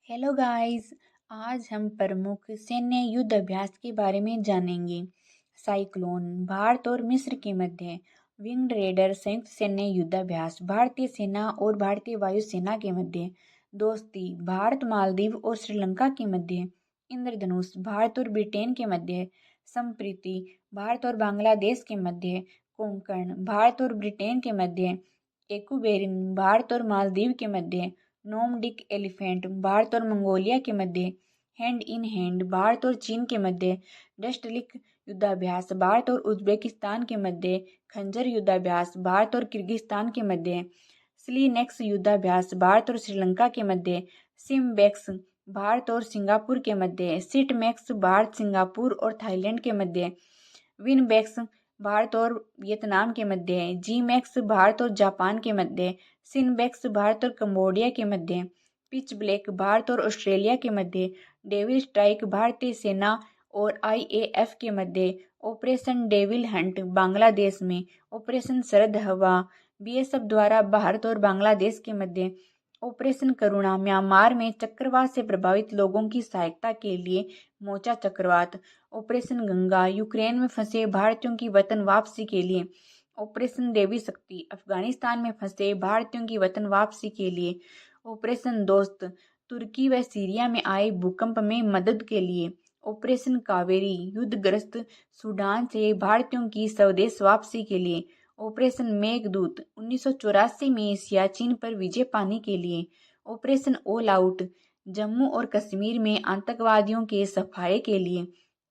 Hello guys. आज हम प्रमुख सैन्य युद्ध अभ्यास के बारे में जानेंगे। साइक्लोन भारत और मिस्र के मध्य विंग्ड रेडर संयुक्त सैन्य युद्धाभ्यास भारतीय सेना और भारतीय वायुसेना के मध्य। दोस्ती भारत मालदीव और श्रीलंका के मध्य। इंद्रधनुष भारत और ब्रिटेन के मध्य। संप्रीति भारत और बांग्लादेश के मध्य। कोंकण भारत और ब्रिटेन के मध्य। एकुबेरिन भारत और मालदीव के मध्य। नोमडिक एलिफेंट भारत और मंगोलिया के मध्य। हैंड इन हैंड भारत और चीन के मध्य। डस्टलिक युद्धाभ्यास भारत और उज्बेकिस्तान के मध्य। खंजर युद्धाभ्यास भारत और किर्गिस्तान के मध्य। स्लीनेक्स युद्धाभ्यास भारत और श्रीलंका के मध्य। सिमबेक्स भारत और सिंगापुर के मध्य। सिटमैक्स भारत सिंगापुर और थाईलैंड के मध्य। विनबेक्स भारत और वियतनाम के मध्य। जीमैक्स भारत और जापान के मध्य। सिनबेक्स भारत और कंबोडिया के मध्य। पिच ब्लैक भारत और ऑस्ट्रेलिया के मध्य। डेविल स्ट्राइक भारतीय सेना और आईएएफ के मध्य। ऑपरेशन डेविल हंट बांग्लादेश में। ऑपरेशन शरद हवा बीएसएफ द्वारा भारत और बांग्लादेश के मध्य। ऑपरेशन करुणा म्यांमार में चक्रवात से प्रभावित लोगों की सहायता के लिए मोर्चा चक्रवात। ऑपरेशन गंगा यूक्रेन में फंसे भारतीयों की वतन वापसी के लिए। ऑपरेशन देवी शक्ति अफगानिस्तान में फंसे भारतीयों की वतन वापसी के लिए। ऑपरेशन दोस्त तुर्की व सीरिया में आए भूकंप में मदद के लिए। ऑपरेशन कावेरी युद्धग्रस्त सूडान से भारतीयों की स्वदेश वापसी के लिए। ऑपरेशन मेघदूत 1984 में सियाचिन पर विजय पाने के लिए। ऑपरेशन ऑल आउट जम्मू और कश्मीर में आतंकवादियों के सफाये के लिए।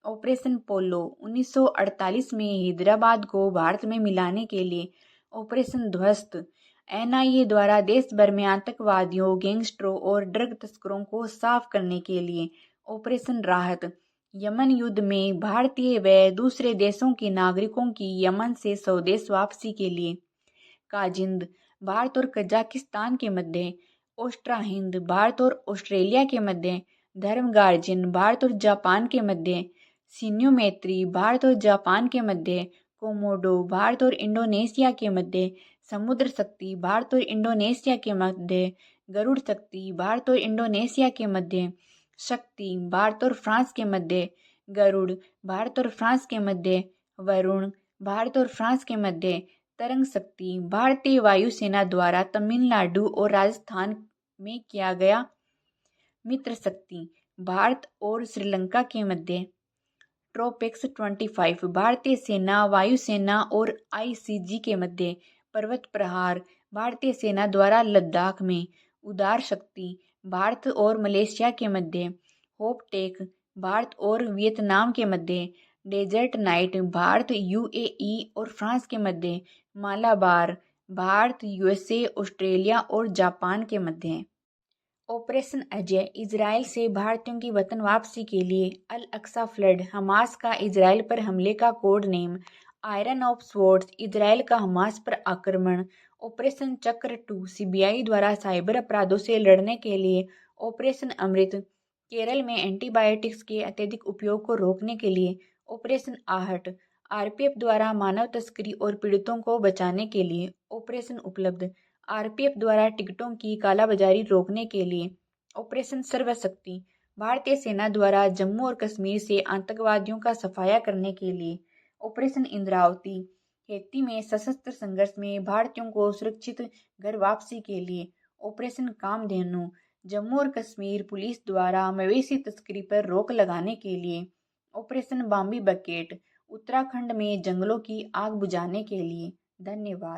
ऑपरेशन पोलो 1948 में हैदराबाद को भारत में मिलाने के लिए। ऑपरेशन ध्वस्त एनआईए द्वारा देश भर में आतंकवादियों गैंगस्टरों और ड्रग तस्करों को साफ करने के लिए। ऑपरेशन राहत यमन युद्ध में भारतीय व दूसरे देशों के नागरिकों की यमन से स्वदेश वापसी के लिए। काजिंद भारत और कजाकिस्तान के मध्य। ओस्ट्रा हिंद भारत और ऑस्ट्रेलिया के मध्य। धर्म गार्जियन भारत और जापान के मध्य। सिन्यू मैत्री भारत और जापान के मध्य। कोमोडो भारत और इंडोनेशिया के मध्य। समुद्र शक्ति भारत और इंडोनेशिया के मध्य। गरुड़ शक्ति भारत और इंडोनेशिया के मध्य। शक्ति भारत और फ्रांस के मध्य। गरुड़ भारत और फ्रांस के मध्य। वरुण भारत और फ्रांस के मध्य। तरंग शक्ति भारतीय वायुसेना द्वारा तमिलनाडु और राजस्थान में किया गया। मित्र शक्ति भारत और श्रीलंका के मध्य। ट्रोपेक्स 25 भारतीय सेना वायुसेना और आईसीजी के मध्य। पर्वत प्रहार भारतीय सेना द्वारा लद्दाख में। उदार शक्ति भारत और मलेशिया के मध्य। होपटेक भारत और वियतनाम के मध्य। डेजर्ट नाइट भारत यूएई और फ्रांस के मध्य। मालाबार भारत यूएसए ऑस्ट्रेलिया और जापान के मध्य। ऑपरेशन अजय इजराइल से भारतीयों की वतन वापसी के लिए। अल अक्सा फ्लड हमास का इजराइल पर हमले का code name. Iron of swords Israel का हमास पर आक्रमण। ऑपरेशन चक्र 2 सीबीआई द्वारा साइबर अपराधों से लड़ने के लिए। ऑपरेशन अमृत केरल में एंटीबायोटिक्स के अत्यधिक उपयोग को रोकने के लिए। ऑपरेशन आहट आरपीएफ द्वारा मानव तस्करी और पीड़ितों को बचाने के लिए। ऑपरेशन उपलब्ध आरपीएफ द्वारा टिकटों की कालाबाजारी रोकने के लिए। ऑपरेशन सर्वशक्ति भारतीय सेना द्वारा जम्मू और कश्मीर से आतंकवादियों का सफाया करने के लिए। ऑपरेशन इंद्रावती हैती में सशस्त्र संघर्ष में भारतीयों को सुरक्षित घर वापसी के लिए। ऑपरेशन कामधेनु जम्मू और कश्मीर पुलिस द्वारा मवेशी तस्करी पर रोक लगाने के लिए। ऑपरेशन बाम्बी बकेट उत्तराखंड में जंगलों की आग बुझाने के लिए। धन्यवाद।